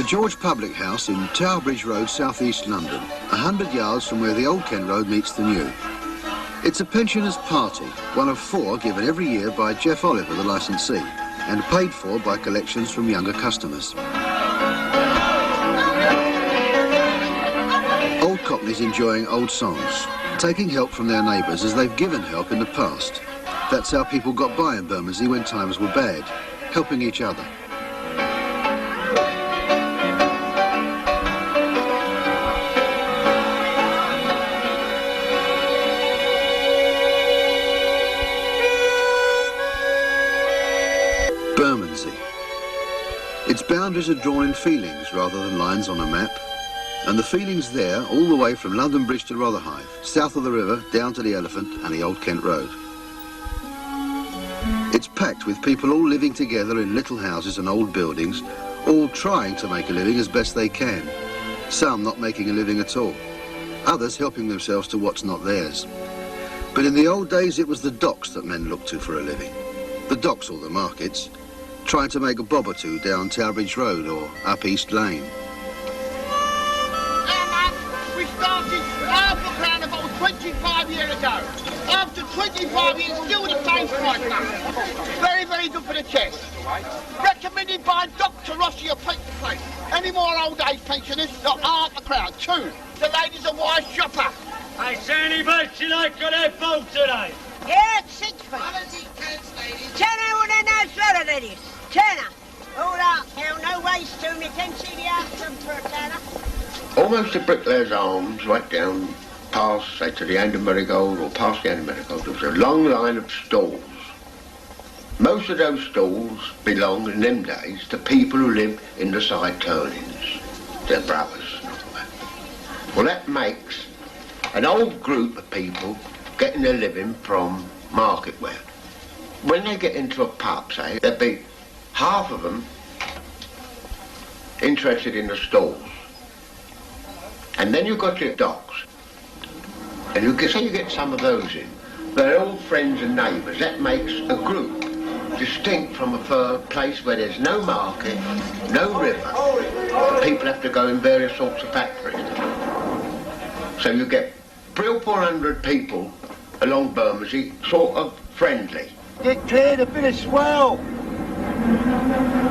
George Public House in Tower Bridge Road, South East London, 100 yards from where the Old Kent Road meets the new. It's a pensioners' party, one of 4 given every year by Jeff Oliver, the licensee, and paid for by collections from younger customers. Old Cockneys enjoying old songs, taking help from their neighbours as they've given help in the past. That's how people got by in Bermondsey when times were bad, helping each other. Bermondsey. Its boundaries are drawn in feelings rather than lines on a map. And the feelings there, all the way from London Bridge to Rotherhithe, south of the river, down to the Elephant and the Old Kent Road. It's packed with people all living together in little houses and old buildings, all trying to make a living as best they can. Some not making a living at all. Others helping themselves to what's not theirs. But in the old days, it was the docks that men looked to for a living. The docks or the markets, trying to make a bob or two down Tower Bridge Road or up East Lane. Half a crown I got 25 years ago. After 25 years, still the same price now. Very, very good for the chest. Recommended by Dr. Rossi of Pizza Place. Any more old age pensioners? Got half a crown. 2. The ladies are wise shopper. I say anybody like got their boat today? Yeah, it's 6 for tenner with a nice letter, ladies. Tenner. Hold up, now, no waste to me. Can see the outcome for a tenner. Almost to Bricklayer's Arms, right down past, say, to the end of Marigold or past the end of Marigold, there was a long line of stalls. Most of those stalls belonged in them days to people who lived in the side turnings, their brothers and all that. Well, that makes an old group of people getting their living from marketware. When they get into a pub, say, there'd be half of them interested in the stalls. And then you've got your docks. And you can say you get some of those in. They're all friends and neighbours. That makes a group distinct from a place where there's no market, no river. The people have to go in various sorts of factories. So you get 300 or 400 people along Bermondsey, sort of friendly. Get cleared a bit of swell.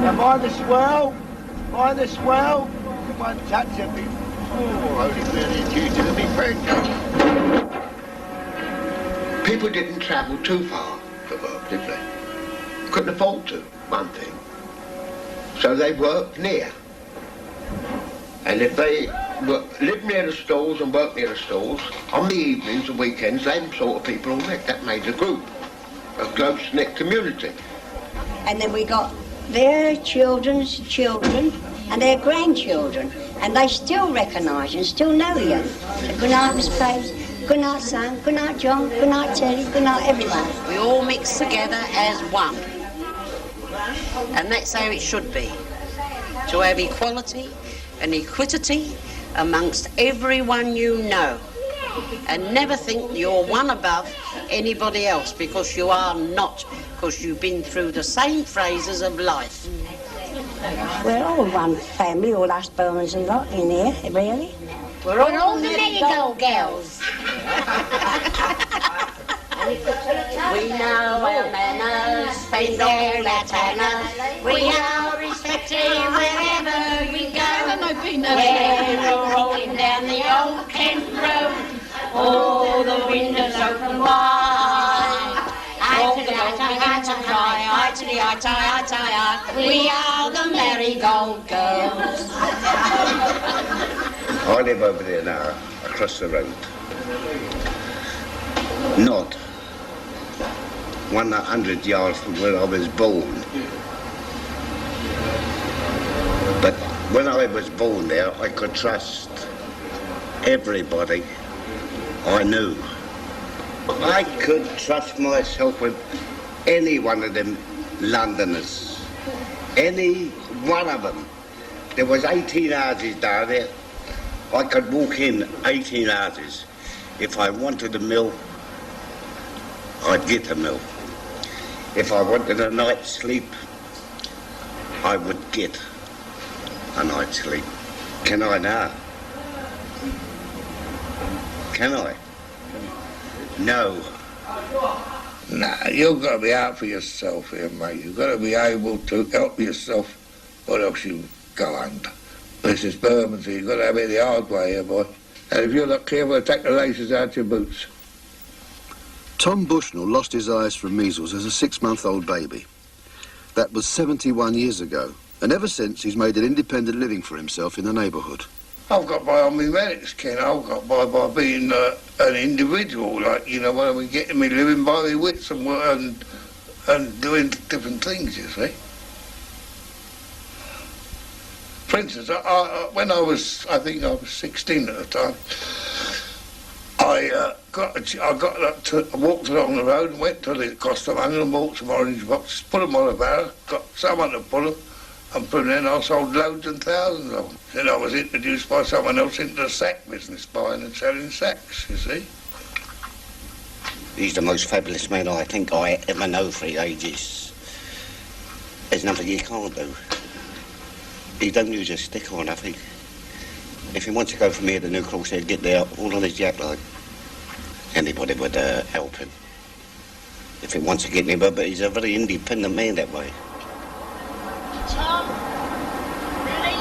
Now mind the swell. Mind the swell. Come on, touch a bit. Oh, only really due to be friend. People didn't travel too far to work, did they? Couldn't afford to, one thing. So they worked near. And if they lived near the stalls and worked near the stalls, on the evenings and weekends, them sort of people all met. That made a group, a close-knit community. And then we got their children's children and their grandchildren. And they still recognise you and still know you. Good night, Miss Page. Good night, son. Good night, John. Good night, Teddy. Good night, everyone. We all mix together as one. And that's how it should be. To have equality and equity amongst everyone you know. And never think you're one above anybody else, because you are not, because you've been through the same phases of life. We're all one family, all us Bermondsey lot in here, really. We're all the Marigold girls. We know our manners, spend all our tenner. We are respected wherever we go. We're rolling down the Old Kent Road, all the windows open wide. We are the Marigold girls. I live over there now, across the road. Not 100 yards from where I was born. But when I was born there, I could trust everybody I knew. I could trust myself with any one of them Londoners. Any one of them. There was 18 houses down there. I could walk in 18 houses. If I wanted a meal, I'd get a meal. If I wanted a night's sleep, I would get. a night's sleep. Can I now? Can I? No. Nah, you've got to be out for yourself here, mate. You've got to be able to help yourself, or else you go under. This is Bermondsey. You've got to have it the hard way here, boy. And if you're not careful, take the laces out your boots. Tom Bushnell lost his eyes from measles as a 6-month-old baby. That was 71 years ago, and ever since he's made an independent living for himself in the neighbourhood. I've got by on my merits, Ken. I've got by being an individual, like, you know, when I'm getting me living by my wits and doing different things, you see. For instance, when I think I was 16 at the time, I walked along the road and went to the costermonger and bought some orange boxes, put them on a barrel, got someone to pull them, and from then I sold loads and thousands of them. Then I was introduced by someone else into the sack business, buying and selling sacks, you see. He's the most fabulous man I think I ever know for his ages. There's nothing he can't do. He don't use a stick or nothing. If he wants to go from here to New Cross, he'll get there all on his jack like. Anybody would help him. If he wants to get anywhere, but he's a very independent man that way. Tom, really?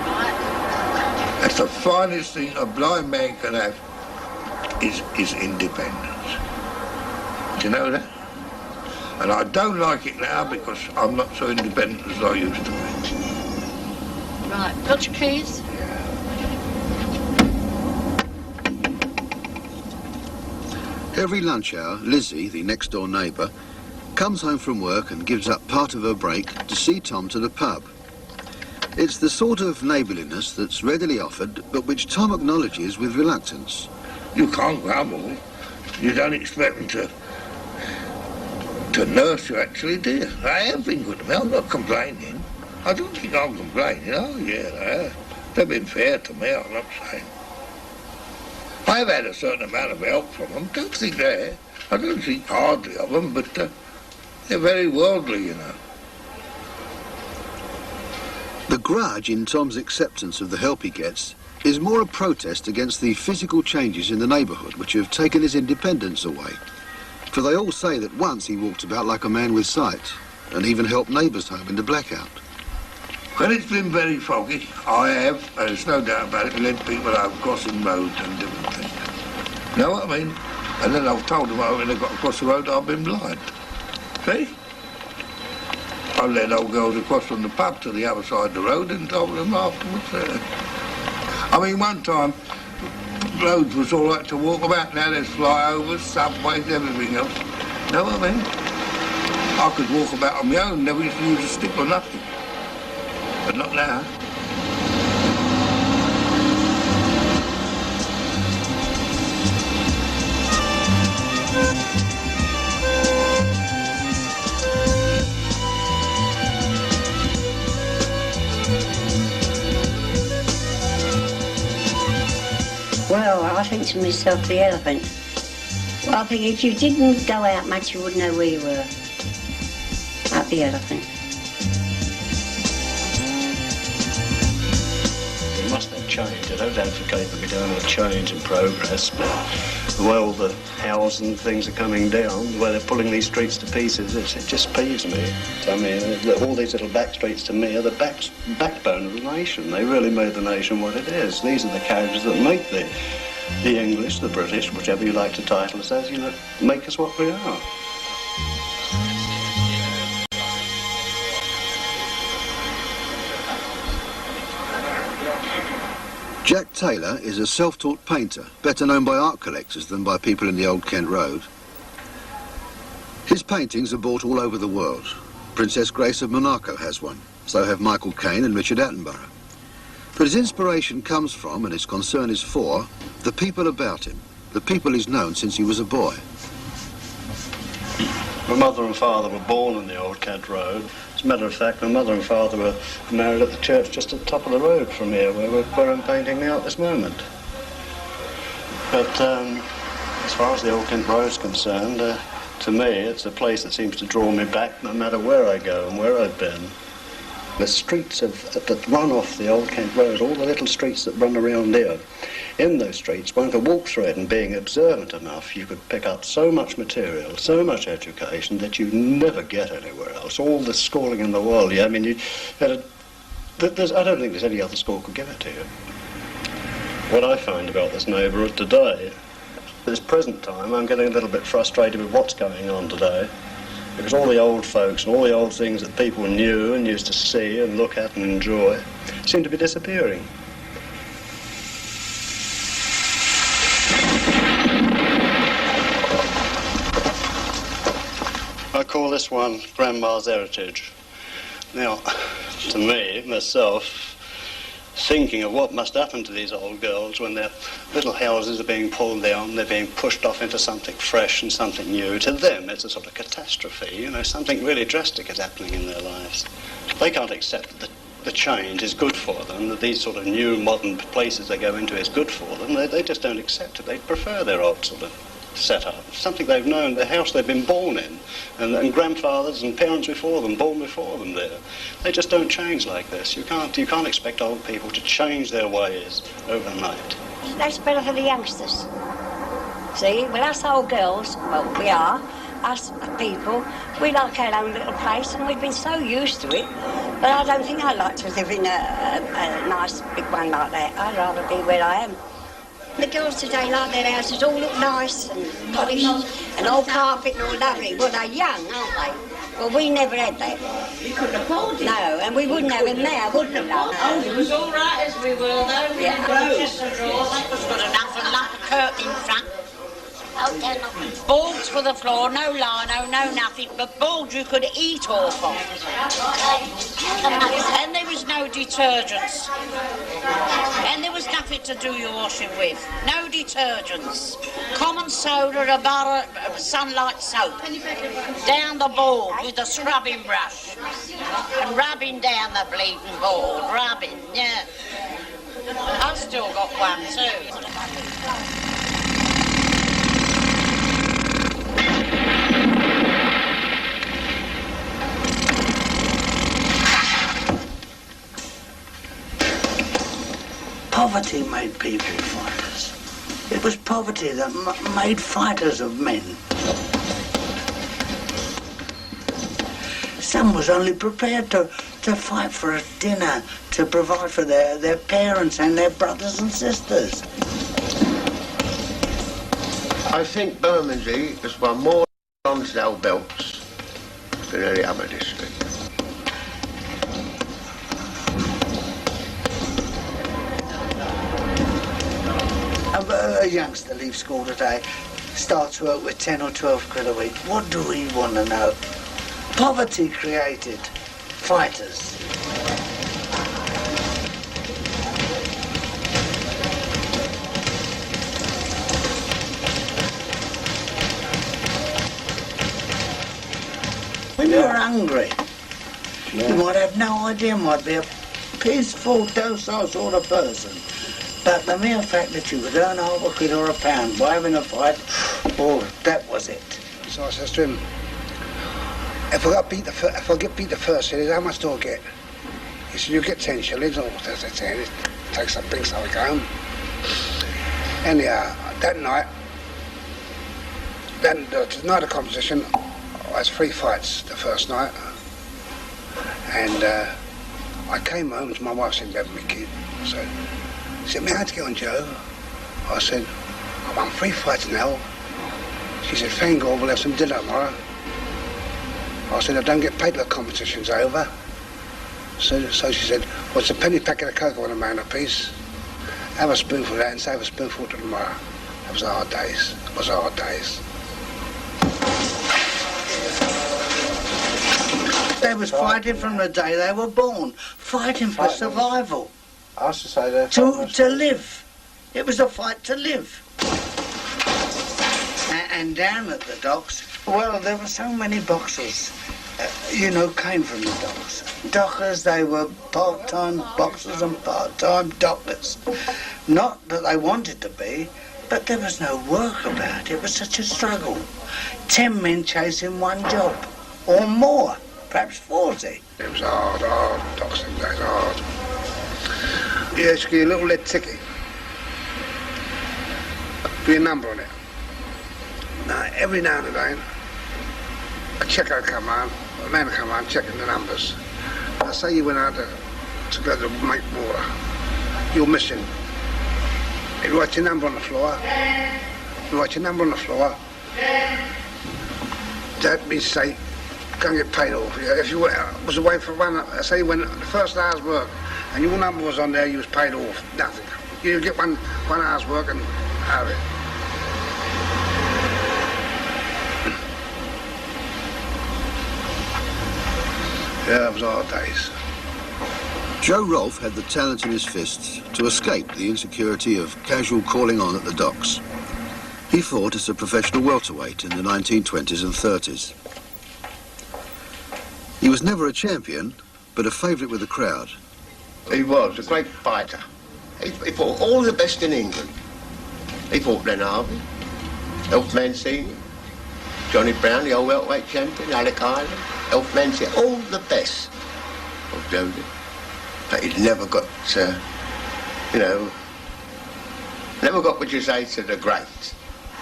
Right. That's the finest thing a blind man can have, is independence. Do you know that? And I don't like it now because I'm not so independent as I used to be. Right, got your keys? Every lunch hour, Lizzie, the next-door neighbour, comes home from work and gives up part of her break to see Tom to the pub. It's the sort of neighbourliness that's readily offered, but which Tom acknowledges with reluctance. You can't grumble. You don't expect them to nurse you, actually, do you? They have been good to me. I'm not complaining. I don't think I'm complaining. Oh, yeah, they have. They've been fair to me, I'm not saying. I've had a certain amount of help from them. Don't think that. I don't think hardly of them, but they're very worldly, you know. The grudge in Tom's acceptance of the help he gets is more a protest against the physical changes in the neighbourhood which have taken his independence away. For they all say that once he walked about like a man with sight and even helped neighbours home in the blackout. When it's been very foggy, I have, there's no doubt about it, led people over crossing roads and different things. Know what I mean? And then I've told them when they got across the road I've been blind. See? I led old girls across from the pub to the other side of the road and told them afterwards. I mean, one time, roads was all right to walk about. Now there's flyovers, subways, everything else. Know what I mean? I could walk about on my own, never used to use a stick or nothing. But not now. Well, I think to myself, the elephant. Well, I think if you didn't go out much, you wouldn't know where you were. Up the elephant. We must have change. I don't advocate that we don't have change and progress, but the way all the houses and things are coming down, the way they're pulling these streets to pieces, it just peeves me. I mean, all these little back streets to me are the backbone of the nation. They really made the nation what it is. These are the characters that make the English, the British, whichever you like to title us as, you know, make us what we are. Jack Taylor is a self-taught painter, better known by art collectors than by people in the Old Kent Road. His paintings are bought all over the world. Princess Grace of Monaco has one. So have Michael Caine and Richard Attenborough. But his inspiration comes from, and his concern is for, the people about him, the people he's known since he was a boy. My mother and father were born on the Old Kent Road. As a matter of fact, my mother and father were married at the church just at the top of the road from here, where I'm painting now at this moment. But as far as the Old Kent Road is concerned, to me, it's a place that seems to draw me back no matter where I go and where I've been. The streets that run off the Old Kent Road, all the little streets that run around here, in those streets, one could walk through it, and being observant enough, you could pick up so much material, so much education that you never get anywhere else. All the schooling in the world. I mean, I don't think there's any other school could give it to you. What I find about this neighbourhood today, at this present time, I'm getting a little bit frustrated with what's going on today, because all the old folks and all the old things that people knew and used to see and look at and enjoy seem to be disappearing. I call this one Grandma's Heritage. Now, to me, myself, thinking of what must happen to these old girls when their little houses are being pulled down, they're being pushed off into something fresh and something new. To them, it's a sort of catastrophe, you know, something really drastic is happening in their lives. They can't accept that the change is good for them, that these sort of new modern places they go into is good for them. They just don't accept it. They prefer their old sort of setup, something they've known, the house they've been born in, and grandfathers and parents before them, born before them there. They just don't change like this. You can't expect old people to change their ways overnight. That's better for the youngsters. See, well, us old girls, well, we are, us people, we like our own little place, and we've been so used to it. But I don't think I'd like to live in a nice big one like that. I'd rather be where I am. The girls today like their houses all look nice and polished and all carpet and all lovely. Well, they're young, aren't they? Well, we never had that. We couldn't afford it. No, and we wouldn't have it now, wouldn't we? Oh, it was all right as we were, though. Yeah. Just a drawer, that was good enough, and like a curtain in front. Boards for the floor, no lino, no nothing, but boards you could eat off of. And there was no detergents. And there was nothing to do your washing with. No detergents. Common soda, a bar of sunlight soap. Down the board with a scrubbing brush. And rubbing down the bleeding board, rubbing, yeah. I've still got one too. Poverty made people fighters. It was poverty that made fighters of men. Some was only prepared to fight for a dinner, to provide for their parents and their brothers and sisters. I think Bermondsey has won more Lonsdale belts than any other district. A youngster leaves school today, starts work with 10 or 12 quid a week. What do we want to know? Poverty created fighters. When you're hungry, you might have no idea, might be a peaceful, docile sort of person. But the mere fact that you could earn half a quid or a pound by having a fight, oh, that was it. So I says to him, if I get beat the first hit, how much do I get? He said, you get 10 shillings. Oh, that's 10. It takes some things, so I go home. Anyhow, that night, the night of competition, I had 3 fights the first night. And I came home to my wife, said, have my kid. So, she said, how'd you get on, Joe? I said, I won 3 fights now. She said, thank God, we'll have some dinner tomorrow. I said, I don't get paid till the competition's over. So she said, well, it's a penny packet of cocoa on a man apiece. Have a spoonful of that and save a spoonful till tomorrow. That was hard days. It was hard days. They was fighting from the day they were born, fighting for survival. I used to say that. To live. It was a fight to live. And down at the docks, well, there were so many boxers, came from the docks. Dockers, they were part-time boxers and part-time dockers. Not that they wanted to be, but there was no work about it. It was such a struggle. 10 men chasing one job, or more. perhaps 40. It was hard, docks them days, hard. Yeah, she gave you a little lead ticket. Be a number on it. Now, every now and again, a checker would come on, a man would come on checking the numbers. I say you went out to go to make water. You're missing. You write your number on the floor. You write your number on the floor. That means say, go and get paid off. If you was away for say when the first hour's work and your number was on there, you was paid off. Nothing. You get one hour's work and have it. Yeah, it was hard days. Joe Rolfe had the talent in his fists to escape the insecurity of casual calling on at the docks. He fought as a professional welterweight in the 1920s and 30s. He was never a champion, but a favourite with the crowd. He was a great fighter. He fought all the best in England. He fought Len Harvey, Elfman Senior, Johnny Brown, the old welterweight champion, Alec Island, Elfman Senior, all the best of Jody. But he never got, never got what you say to the greats.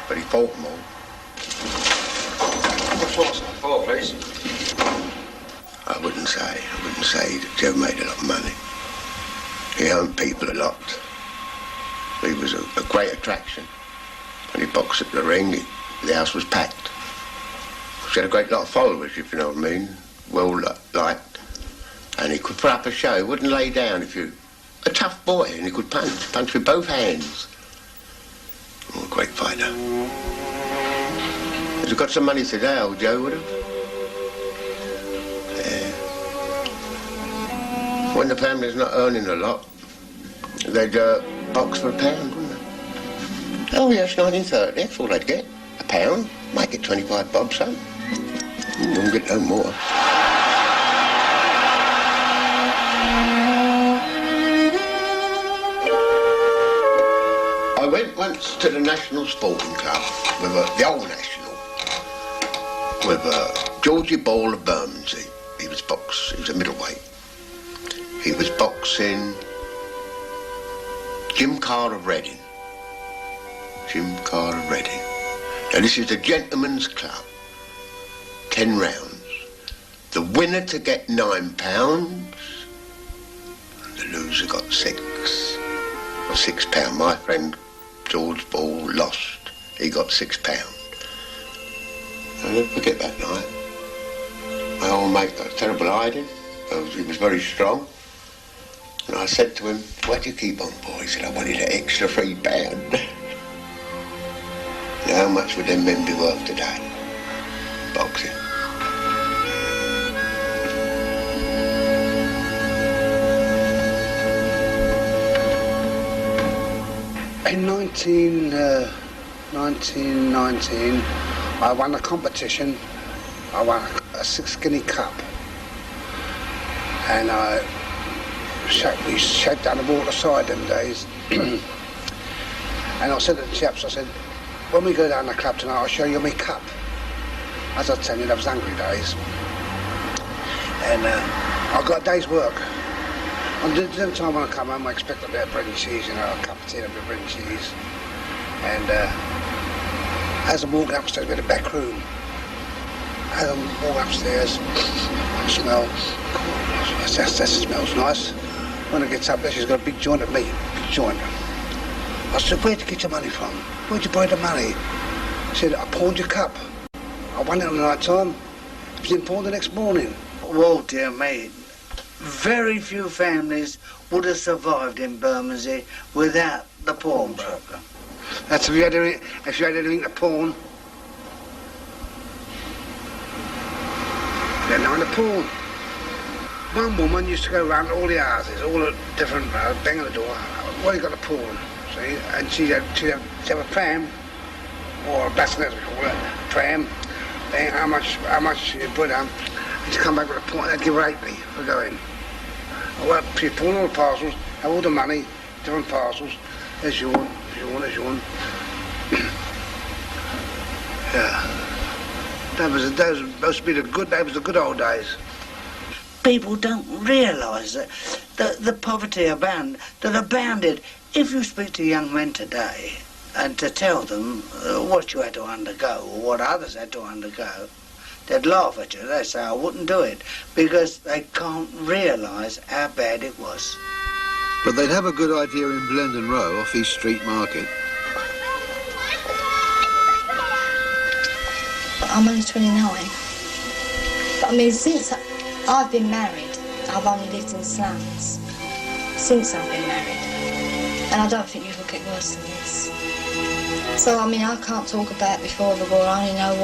But he fought them all. What's that for, please? I wouldn't say that Joe made a lot of money. He owned people a lot. He was a great attraction. When he boxed at the ring, the house was packed. He had a great lot of followers, if you know what I mean. Well liked. And he could put up a show. He wouldn't lay down if you... A tough boy, and he could punch with both hands. Oh, a great fighter. If he'd got some money today, old Joe would have. Yeah. When the family's not earning a lot, they'd box for £1, wouldn't they? Oh, yes, 1930, that's all they'd get. £1, make it 25 bob, son. Wouldn't get no more. I went once to the National Sporting Club, with the old National, with Georgie Ball of Bermondsey. He was a middleweight. He was boxing Jim Carr of Reading. Now this is a gentleman's club, 10 rounds. The winner to get £9, and the loser got 6. Or £6. My friend George Ball lost. He got £6. I'll never forget that night. My old mate got a terrible hiding. He was very strong. And I said to him, why do you keep on, boy? He said, I wanted an extra £3. Now, how much would them men be worth today? Boxing. In 1919, I won a competition. I won a 6 guinea cup. And we shake down the water side them days. And I said to the chaps, I said, when we go down the club tonight, I'll show you my cup. As I tell you, that was hungry days. And I got a day's work. And every time when I come home, I expect a bit of bread and cheese, a cup of tea and a bit of bread and cheese. And as I'm walking upstairs, we had a back room. As I'm walking upstairs, I smell, that smells nice. When I get up there, she's got a big joint of meat, big joint. I said, where'd you get your money from? Where'd you buy the money? She said, I pawned your cup. I won it on the night time. It was in pawn the next morning. Well, dear mate, very few families would have survived in Bermondsey without the pawnbroker. That's if you had anything to pawn. Then on the pawn. One woman used to go around all the houses, all the different bang on the door. What you got to pawn? See, and she'd have a pram, or a bassinet as we call it, pram. Then how much you put on? And she'd come back with a pawn. They'd give her 8p for going. Well, she pawned all the parcels, have all the money, different parcels. There's your one, there's your one. Yeah. That was the good old days. people don't realise that the poverty that abounded. If you speak to young men today and to tell them what you had to undergo or what others had to undergo, they'd laugh at you. They'd say, I wouldn't do it, because they can't realise how bad it was. But they'd have a good idea in Blendon Row off East Street Market. I'm only 29. But I mean, since I've been married, I've only lived in slums. Since I've been married. And I don't think you could get worse than this. So, I mean, I can't talk about before the war. I only know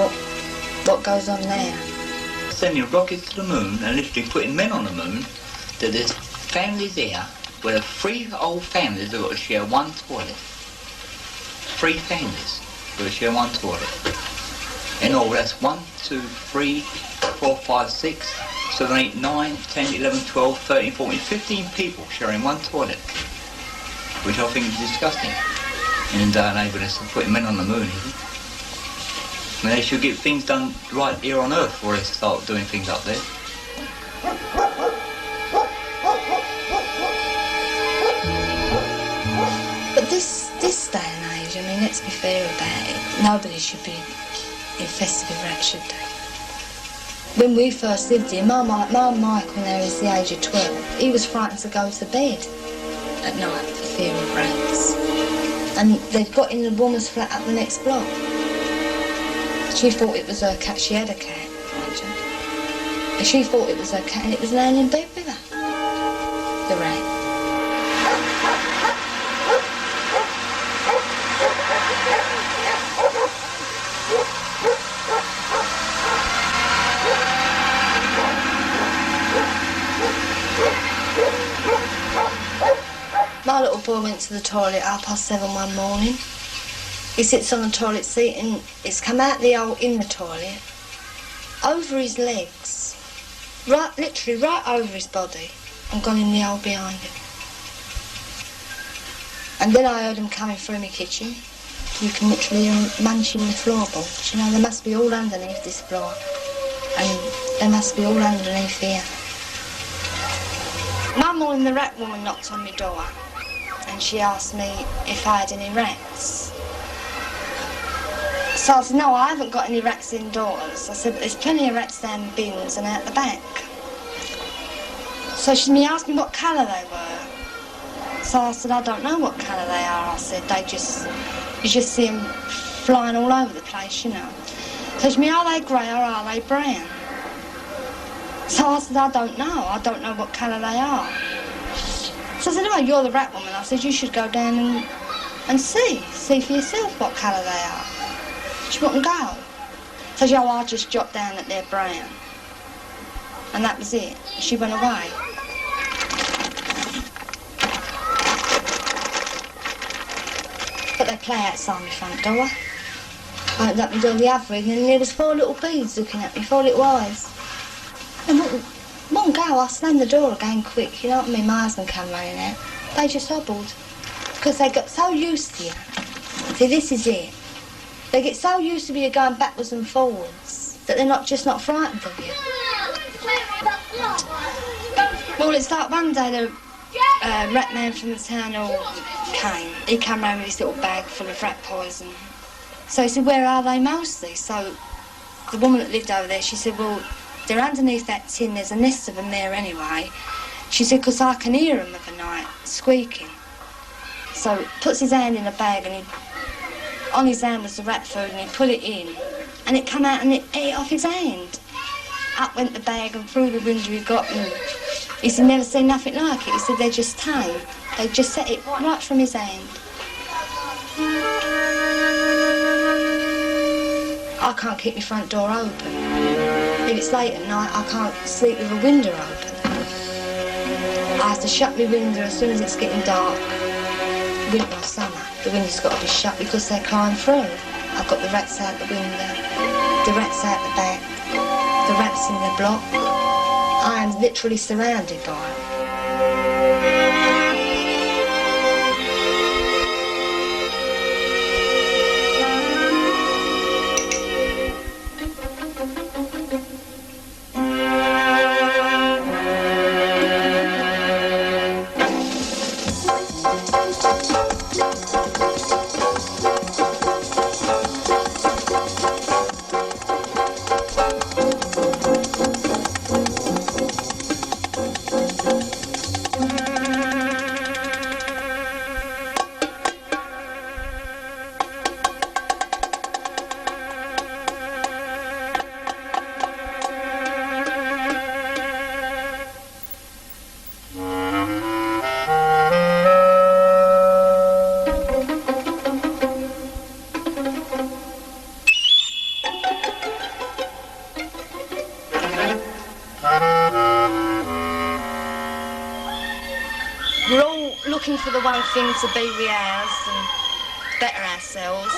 what goes on there. Sending rockets to the moon and literally putting men on the moon, that there's families there where 3 old families have got to share one toilet. 3 families got to share one toilet. In all, that's 1, 2, 3, 4, 5, 6, 7, 8, 9, 10, 11, 12, 13, 14, 15 people sharing one toilet, which I think is disgusting in a day and age when they're putting men on the moon, isn't it? I mean, they should get things done right here on Earth before they start doing things up there. But this day and age, I mean, let's be fair about it. Nobody should be infested with rats, should they? When we first lived here, my Michael, now he's the age of 12, he was frightened to go to bed at night for fear of rats. And they'd got in the woman's flat up the next block. She thought it was her cat. She had a cat, mind you. And she thought it was her cat and it was laying in bed with her. The rat. My little boy went to the toilet at 7:30 one morning. He sits on the toilet seat and it's come out the hole in the toilet, over his legs, literally right over his body, and gone in the hole behind him. And then I heard him coming through my kitchen. You can literally hear him munching the floorboards. You know, they must be all underneath this floor, and they must be all underneath here. One morning the rat woman knocked on my door and she asked me if I had any rats. So I said, no, I haven't got any rats indoors. I said, but there's plenty of rats down bins and out the back. So she asked me what colour they were. So I said, I don't know what colour they are. I said, you just see them flying all over the place, you know. So she asked me, are they grey or are they brown? So I said, I don't know what colour they are. So I said, oh, you're the rat woman. I said, you should go down and see for yourself what colour they are. She wouldn't go. So she said, oh, I'll just jot down that they're brown. And that was it. She went away. But they play outside my front door. I opened up my door the other evening and there was 4 little bees looking at me, 4 little eyes. And wouldn't go. I slammed the door again quick, you know what I mean? My husband came running out. They just hobbled. Because they got so used to you. See, this is it. They get so used to you going backwards and forwards that they're not frightened of you. Well, it's like one day the rat man from the town hall came. He came round with his little bag full of rat poison. So he said, where are they mostly? So the woman that lived over there, she said, well, they're underneath that tin. There's a nest of them there anyway. She said, because I can hear them of a night, squeaking. So puts his hand in the bag and on his hand was the rat food and he put it in and it come out and it ate off his hand. Up went the bag and through the window he got and he said, never seen nothing like it. He said, they're just tame. They just set it right from his hand. I can't keep my front door open. If it's late at night, I can't sleep with the window open. I have to shut my window as soon as it's getting dark. Winter or summer, the window's got to be shut because they climb through. I've got the rats out the window, the rats out the back, the rats in the block. I am literally surrounded by them. We're all looking for the one thing to be with ours and better ourselves.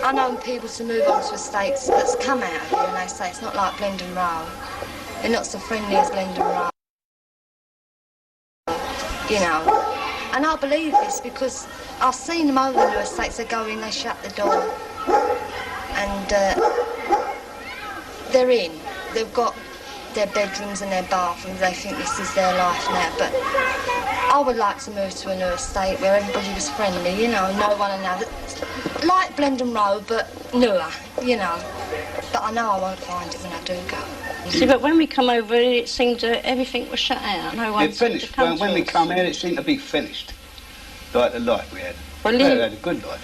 I know people to move on to estates that's come out of here and they say it's not like Blendon Row. They're not so friendly as Blendon Row. You know. And I believe this because I've seen them over the new estates. They go in, they shut the door. And they're in. They've got their bedrooms and their bathrooms. They think this is their life now. But I would like to move to a new estate where everybody was friendly, you know, know one another. Like Blendon Row, but newer, you know. But I know I won't find it when I do go. See, but when we come over, it seemed that everything was shut out. No one It finished. When we come here, it seemed to be finished. Like the life we had. Well, we had a good life.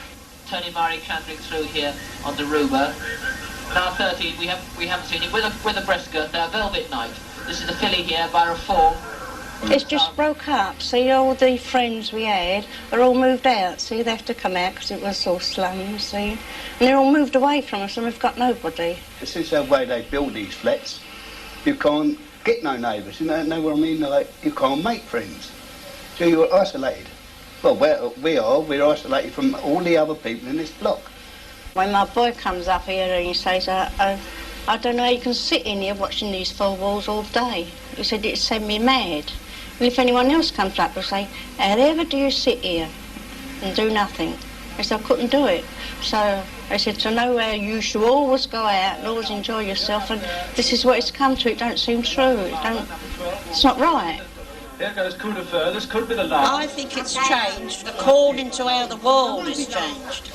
Tony Murray cantering through here on the Ruber. Car 13, we haven't seen it with a breast girth now, Velvet Night. This is the filly here, Borough 4. It's just broke up. See, all the friends we had are all moved out. See, they have to come out because it was all slums, see. And they're all moved away from us and we've got nobody. This is the way they build these flats. You can't get no neighbours, you know what I mean? Like, you can't make friends. So you're isolated. Well, we're isolated from all the other people in this block. When my boy comes up here and he says, I don't know how you can sit in here watching these four walls all day. He said it'd send me mad. And if anyone else comes up, they'll say, how ever do you sit here and do nothing? I said, I couldn't do it. So I said, to know where you should always go out and always enjoy yourself, and this is what it's come to. It don't seem true. It's not right. Here goes coup de feu. This could be the last. I think it's changed according to how the world has changed.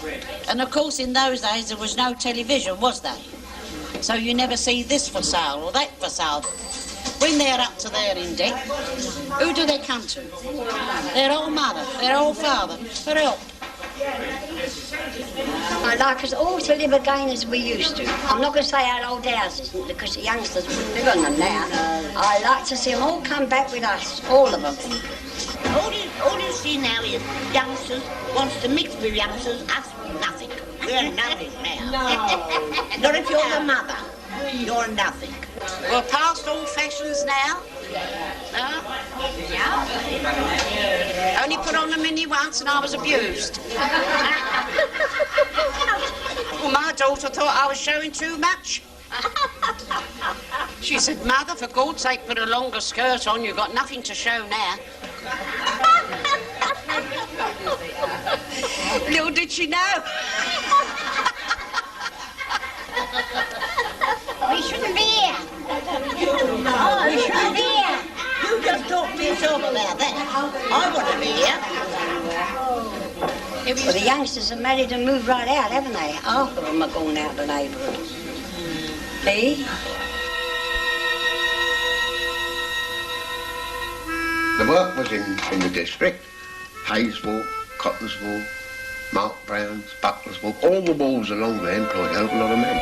And of course in those days there was no television, was there? So you never see this for sale or that for sale. When they're up to their in debt, who do they come to? Their old mother, their old father, for help. I'd like us all to live again as we used to. I'm not going to say our old houses, because the youngsters wouldn't live on them now. I'd like to see them all come back with us, all of them. All you see now is youngsters wants to mix with youngsters, us with nothing. We're nothing now. Not if you're the mother. You're nothing. We're past all fashions now. No? Yeah. Only put on a mini once and I was abused. Well, my daughter thought I was showing too much. She said, Mother, for God's sake, put a longer skirt on. You've got nothing to show now. Little did she know. We shouldn't be here. We shouldn't be here. You just talk to yourself about that. I want to be here. Well, the youngsters have married and moved right out, haven't they? Half of them are going out the neighbourhood. See? The work was in the district. Hayes Walk, Cotton's Walk, Mark Brown's, Butler's Walk. All the walls along there employed a hell of a lot of men.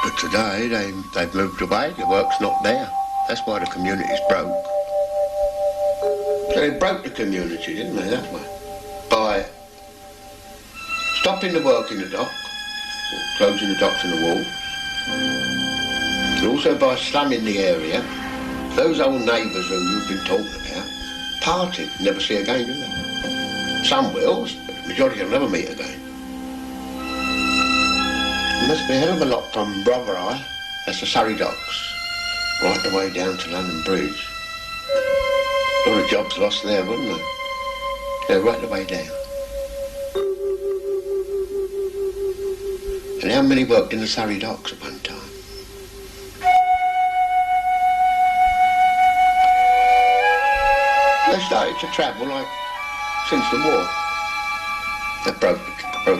But today, they've moved away, the work's not there. That's why the community's broke. So they broke the community, didn't they, that way? By stopping the work in the dock, or closing the docks and the wharves, and also by slumming the area. Those old neighbours who you've been talking about, parted, never see again, do they? Some will, but the majority will never meet again. There must be a hell of a lot from Brother that's the Surrey docks, right the way down to London Bridge. A lot of jobs lost there, wouldn't they? They're right the way down. And how many worked in the Surrey docks at one time? They started to travel like since the war. That broke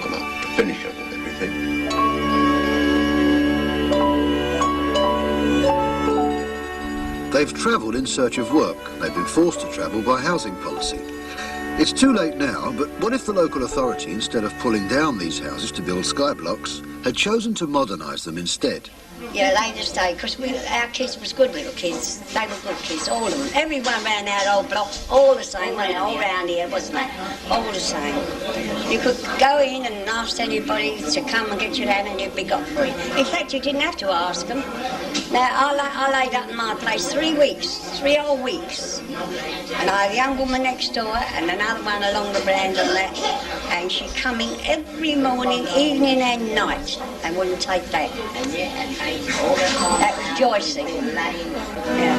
them up to finish them and everything. They've travelled in search of work. They've been forced to travel by housing policy. It's too late now, but what if the local authority, instead of pulling down these houses to build sky blocks, had chosen to modernise them instead? Yeah, they just stayed, because our kids was good little kids. They were good kids, all of them. Everyone around our old block, all the same, weren't they? All round here, wasn't they? All the same. You could go in and ask anybody to come and get your land and you'd be got free. In fact, you didn't have to ask them. Now, I laid up in my place 3 weeks, 3 whole weeks. And I had a young woman next door and another one along the veranda and that. And she come in every morning, evening and night and wouldn't take that. That was Joycey. Yeah.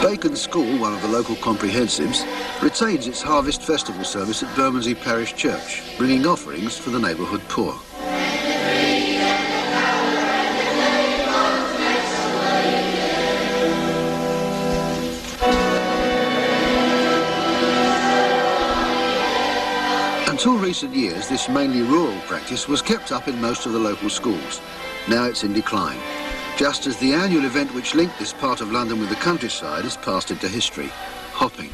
Bacon School, one of the local comprehensives, retains its harvest festival service at Bermondsey Parish Church, bringing offerings for the neighbourhood poor. Until recent years, this mainly rural practice was kept up in most of the local schools. Now it's in decline, just as the annual event which linked this part of London with the countryside has passed into history, hopping.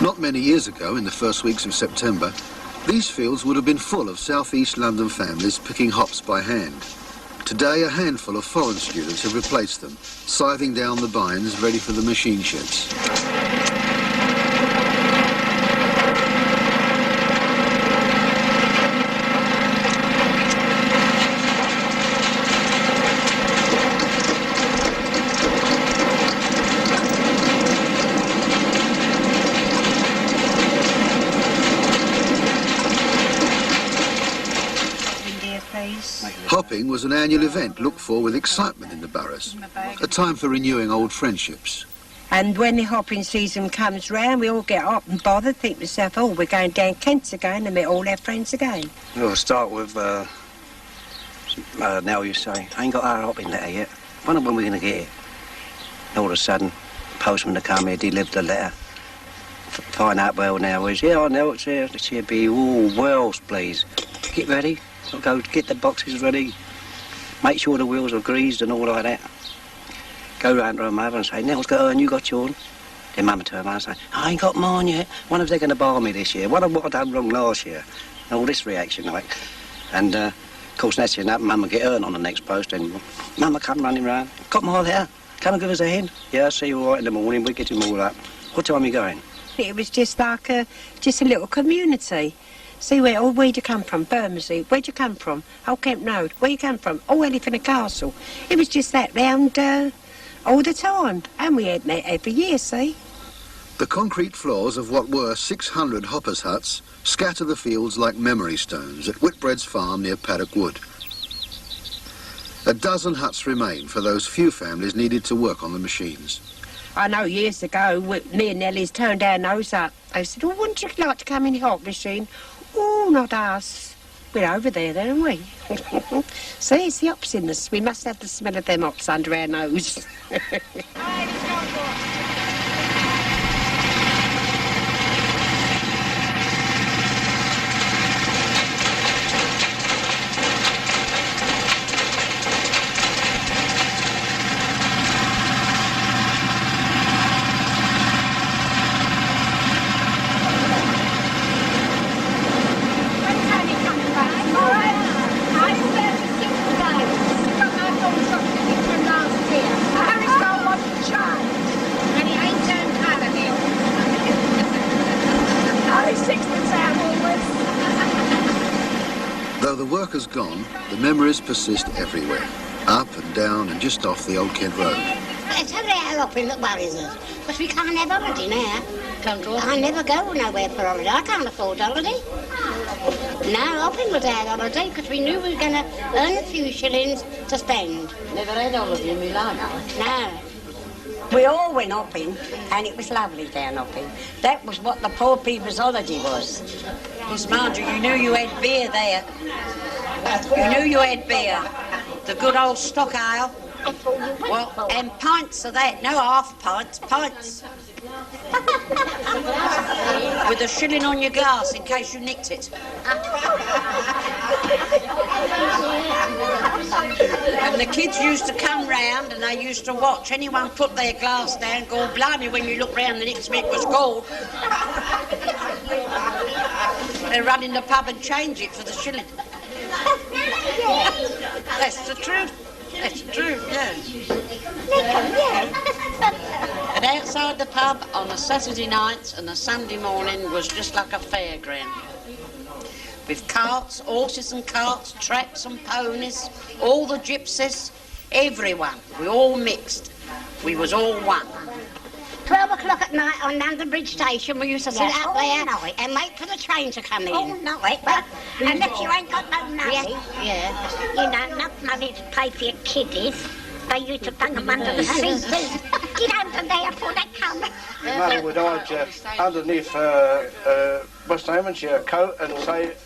Not many years ago, in the first weeks of September, these fields would have been full of southeast London families picking hops by hand. Today, a handful of foreign students have replaced them, scything down the bines ready for the machine sheds. Hopping was an annual event looked for with excitement in the boroughs, a time for renewing old friendships. And when the hopping season comes round, we all get up and bothered, think to ourselves, oh, we're going down Kent again and meet all our friends again. We'll start with, now you say, I ain't got our hopping letter yet. Wonder when we're going to get it. All of a sudden, postman to come here, deliver the letter. Find out well now is, yeah, I know it's here. It's here, be all wells, please. Get ready. I'll go get the boxes ready, make sure the wheels are greased and all like that. Go round to her mother and say, Nell's got her and you got yours. Then mum to her mother and say, I ain't got mine yet. Wonder if they're going to bar me this year. Wonder what I done wrong last year. And all this reaction like. And of course next year mum will get her on the next post and mum will come running round. Got my letter. Come and give us a hand. Yeah, I'll see you all right in the morning. We'll get him all up. What time are you going? It was just like a little community. See, where'd you come from? Bermondsey. Where'd you come from? Old Kent Road. Where you come from? Oh, Elephant Castle. It was just that round all the time. And we had met every year, see? The concrete floors of what were 600 hoppers' huts scatter the fields like memory stones at Whitbread's farm near Paddock Wood. A dozen huts remain for those few families needed to work on the machines. I know years ago, me and Nellie's turned our nose up. They said, oh, wouldn't you like to come in the hop machine? Oh, not us. We're over there, then, aren't we? See, it's the hops in us. We must have the smell of them hops under our nose. Though the work has gone, the memories persist everywhere, up and down and just off the Old Kent Road. It's only our hopping that worries us, because we can't have holiday now. I never go nowhere for holiday. I can't afford holiday. No, hopping was our holiday, because we knew we were going to earn a few shillings to spend. Never had holiday in my life. No. We all went hopping, and it was lovely down hopping. That was what the poor people's holiday was. Miss Marjorie, you knew you had beer there. You knew you had beer. The good old stock ale. Well, and pints of that. No half pints, pints. With a shilling on your glass in case you nicked it. And the kids used to come round and they used to watch anyone put their glass down, go, blimey, when you look round the next minute it was cold. They run in the pub and change it for the shilling. That's the truth. That's the truth, yeah. And outside the pub on a Saturday night and a Sunday morning was just like a fairground. With carts, horses and carts, traps and ponies, all the gypsies, everyone. We all mixed. We was all one. 12 o'clock at night on London Bridge Station, we used to sit up there and wait for the train to come in. All night? Well, Unless you ain't got no money. Yeah. You know, enough money to pay for your kiddies. They used to bung them under the seat. Get under there before they come. Your mother would hide you underneath what's the name, and your coat and say,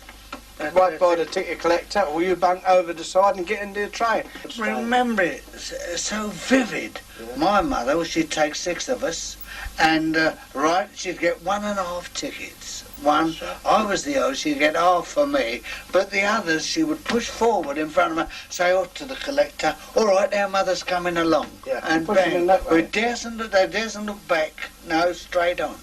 right by the ticket collector, or you bunk over the side and get into the train. Remember it, so vivid. My mother, she'd take 6 of us, and right, she'd get 1.5 tickets. One, I was the oldest, she'd get half for me, but the others she would push forward in front of me, say out to the collector, all right, our mother's coming along. Yeah, and push them in that way. they daresn't look back, no, straight on.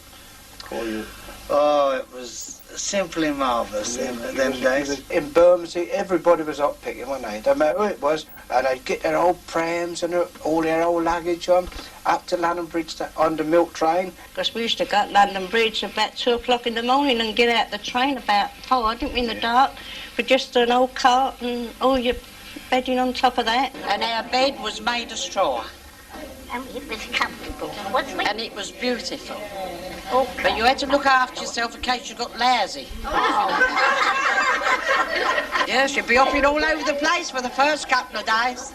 Call you. Oh, it was simply marvellous them days. In Bermondsey, everybody was up picking, weren't they? No matter who it was, and they'd get their old prams and all their old luggage on, up to London Bridge on the milk train. Because we used to go to London Bridge about 2 o'clock in the morning and get out the train about 4, didn't we, in the dark, with just an old cart and all your bedding on top of that. And our bed was made of straw. And it was comfortable. And it was beautiful. But you had to look after yourself in case you got lousy. Yes, you'd be hopping all over the place for the first couple of days.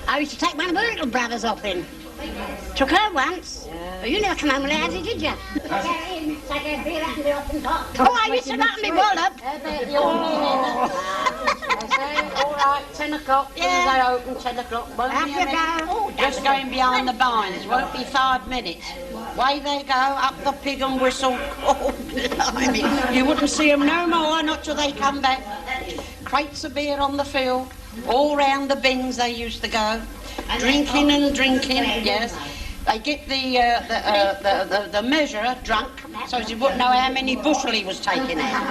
I used to take one of my little brothers off in. Took her once. But you never come home lousy, did you? Oh, I used to knock me wallop. All right, 10 o'clock. Yeah. They open 10 o'clock. Won't Up be you a minute. go. Just going behind the blinds. Won't be 5 minutes. Away they go, up the pig and whistle. Oh, blimey. You wouldn't see them no more, not till they come back. Crates of beer on the field. All round the bins they used to go. Drinking and drinking, yes. They get the measurer drunk, so he wouldn't know how many bushel he was taking out.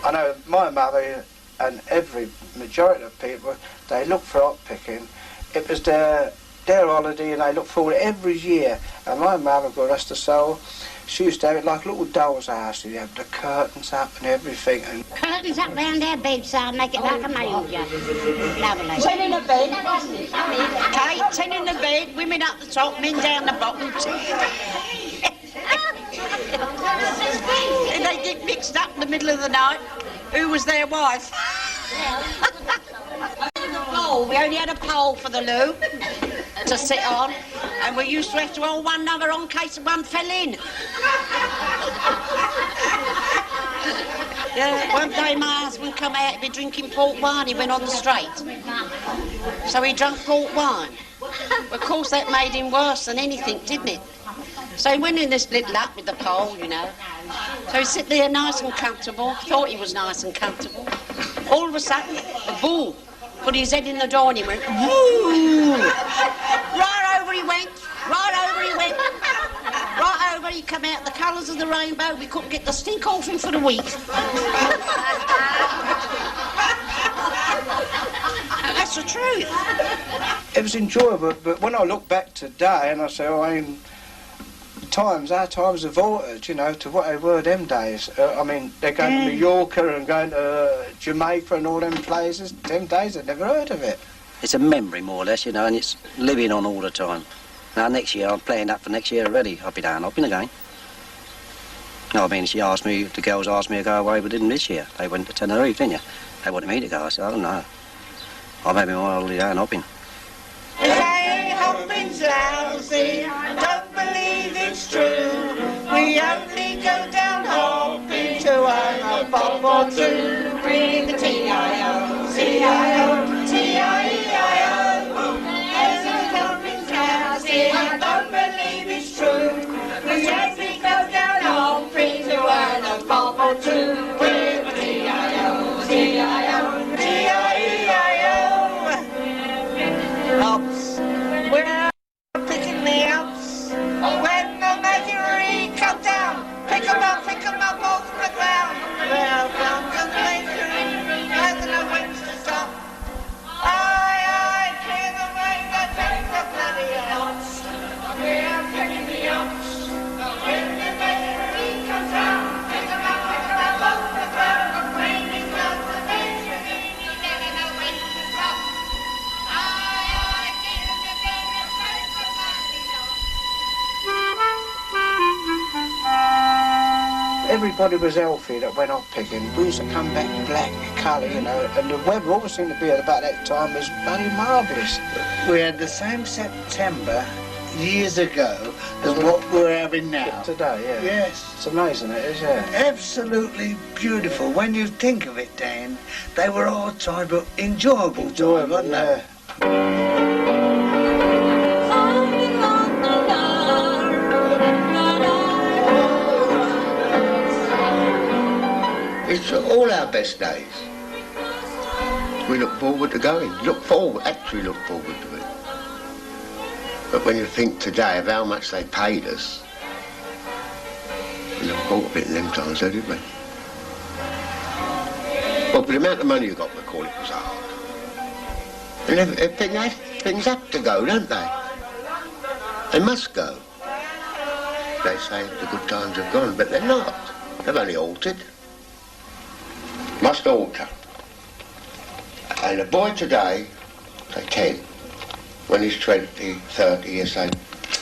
I know my mother and every majority of people, they look for hop picking. It was their holiday and they look forward every year. And my mother, God rest her soul, she used to have it like a little doll's house. You have the curtains up and everything. And Curtains up round our bedside, make it like a manger. Lovely. 10 in the bed. Kate, 10 in the bed, women up the top, men down the bottom. And they get mixed up in the middle of the night. Who was their wife? We only had a pole for the loo to sit on, and we used to have to hold one another on in case one fell in. Yeah, one day my husband come out to be drinking port wine. He went on the straight, so he drank port wine. Of course, that made him worse than anything, didn't it? So he went in this little hut with the pole, you know. So he sit there nice and comfortable, thought he was nice and comfortable. All of a sudden, a bull put his head in the door and he went, woo! Right over he went, right over he went. Right over, he come out the colours of the rainbow. We couldn't get the stink off him for the week. That's the truth. it was enjoyable, but when I look back today and I say, oh, I mean, our times have altered, you know, to what they were them days. I mean, they're going to Mallorca and going to Jamaica and all them places. Them days, I'd never heard of it. It's a memory, more or less, you know, and it's living on all the time. Now, next year, I'm playing up for next year already. I'll be down hopping again. No, I mean, the girls asked me to go away with them this year. They went to Tenerife, didn't you? They wanted me to go. I said, I don't know. I'm having my holiday and hopping. Say hopping's lousy, don't believe it's true. We only go down hopping to earn a bob or two. Bring the T-I-O, T-I-O, T-I-E-I-O. Say hopping's lousy, I don't believe it's true. We only go down hopping to earn a bob or two. Bring the T-I-O, T-I-O, T-I-E-I-O. Hops, we're picking the hops. When the meteorite comes down, pick 'em up off the ground. Well, comes the meteorite, hasn't no wings to stop. Aye, aye, clear the way that takes the bloody hops. We're picking the hops. When the meteorite comes down, pick 'em up off the ground. The rain is not the meteorite, you never know when to stop. Everybody was healthy that went off picking. We used to come back black colour, you know, and the weather always seemed to be at about that time was bloody marvellous. We had the same September years ago as what we're having now. Today, yeah. Yes. It's amazing, it is, yeah. Absolutely beautiful. When you think of it, Dan, they were all time, but enjoyable time, wasn't they? It's all our best days. We look forward to going. Actually look forward to it. But when you think today of how much they paid us, we never thought of it in them times, did we? Well, for the amount of money you got, we call it was hard. And things have to go, don't they? They must go. They say the good times have gone, but they're not. They've only altered. Must alter. And a boy today, say 10, when he's 20, 30, he'll say,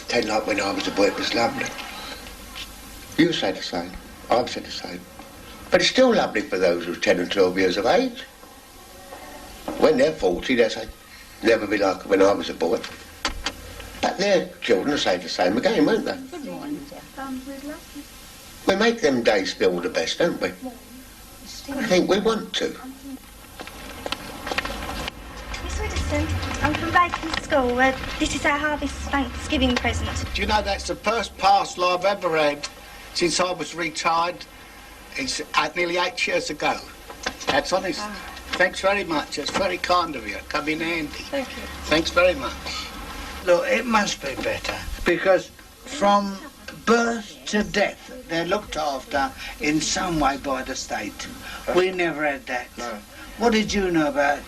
10 like when I was a boy, it was lovely. You say the same, I've said the same. But it's still lovely for those who're 10 and 12 years of age. When they're 40, they'll say, never be like when I was a boy. But their children will say the same again, won't they? Good morning, Jeff. We make them days feel the best, don't we? I think we want to. Miss Widdowson, I'm from Bacon School. This is our Harvest Thanksgiving present. Do you know that's the first parcel I've ever had since I was retired? It's nearly 8 years ago. That's honest. Ah. Thanks very much. It's very kind of you. Come in handy. Thank you. Thanks very much. Look, it must be better because from birth to death they're looked after in some way by the state. We never had that. No. What did you know about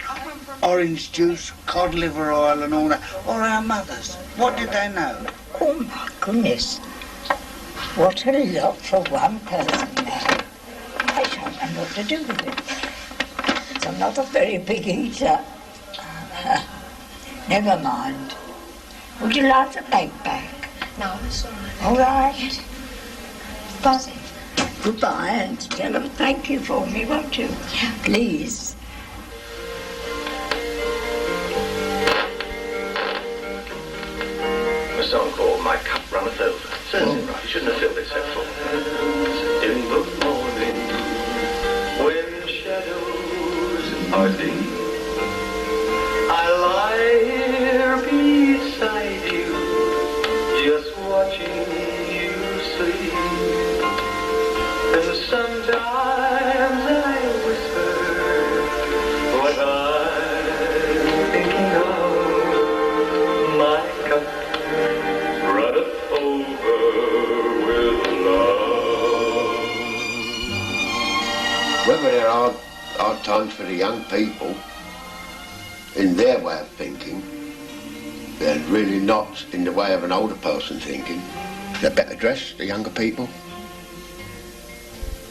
orange juice, cod liver oil and all that? Or our mothers? What did they know? Oh my goodness. What a lot for one person now. I don't know what to do with it. So I'm not a very big eater. Never mind. Would you like the cake back? No, it's all right. All right. Bye. Goodbye, and tell them thank you for me, won't you? Please. A song called My Cup Runneth Over. Serves it right. You shouldn't have filled it so full. In the morning, when shadows are deep, I lie here beside you, just watching you sleep. And sometimes I whisper what I'm thinking of. My cup runneth over with love. Whether there are hard times for the young people, in their way of thinking, they're really not in the way of an older person thinking. They're better dressed, the younger people.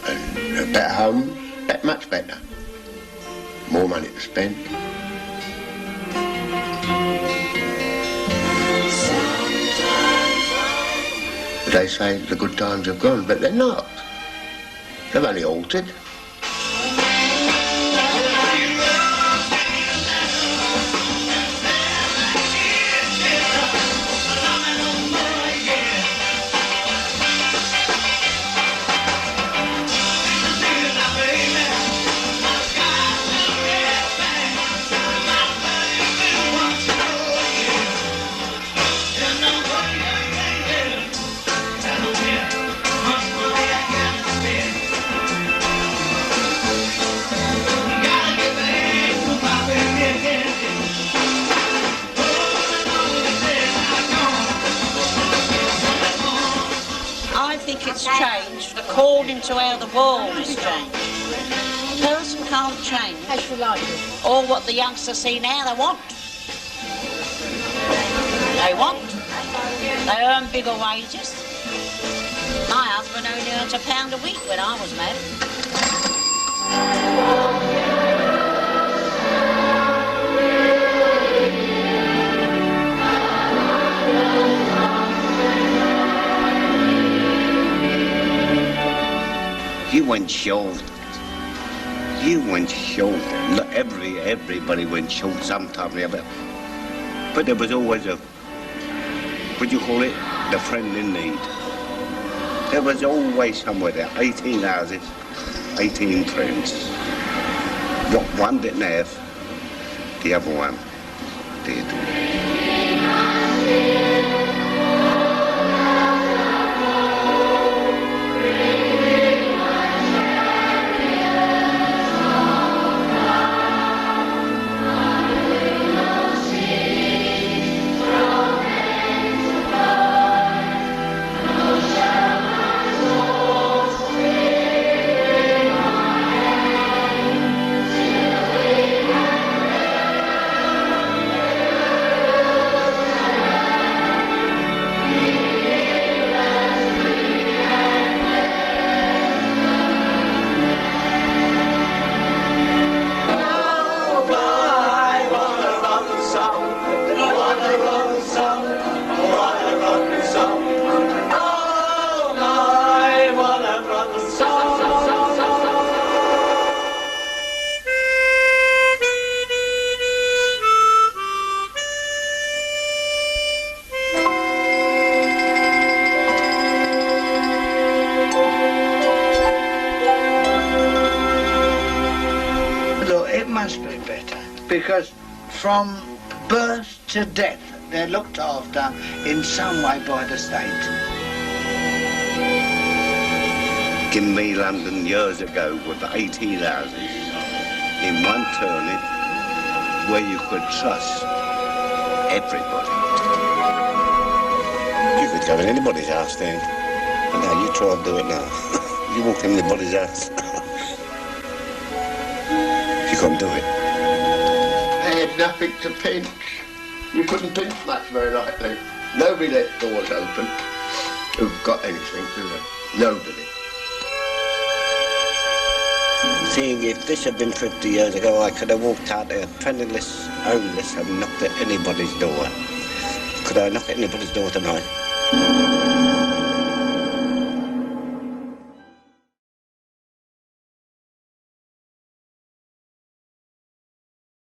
And they're better homes, much better. More money to spend. They say the good times have gone, but they're not. They've only altered. It's changed according to how the world has changed. A person can't change all what the youngsters see now they want. They earn bigger wages. My husband only earned £1 a week when I was married. You went short. You went short. Look, everybody went short sometime or other. But there was always a, what do you call it? The friend in need. There was always somewhere there. 18 houses, 18 friends. What one didn't have, the other one did. Must be better, because from birth to death they're looked after in some way by the state. Give me London years ago with 18 houses in one turning where you could trust everybody. You could go in anybody's house then, and now you try and do it now. You walk in anybody's house. You couldn't do it. They had nothing to pinch. You couldn't pinch much very likely. Nobody left doors open who've got anything, do they? Nobody. Seeing if this had been 50 years ago, I could have walked out there penniless, homeless, and knocked at anybody's door. Could I knock at anybody's door tonight?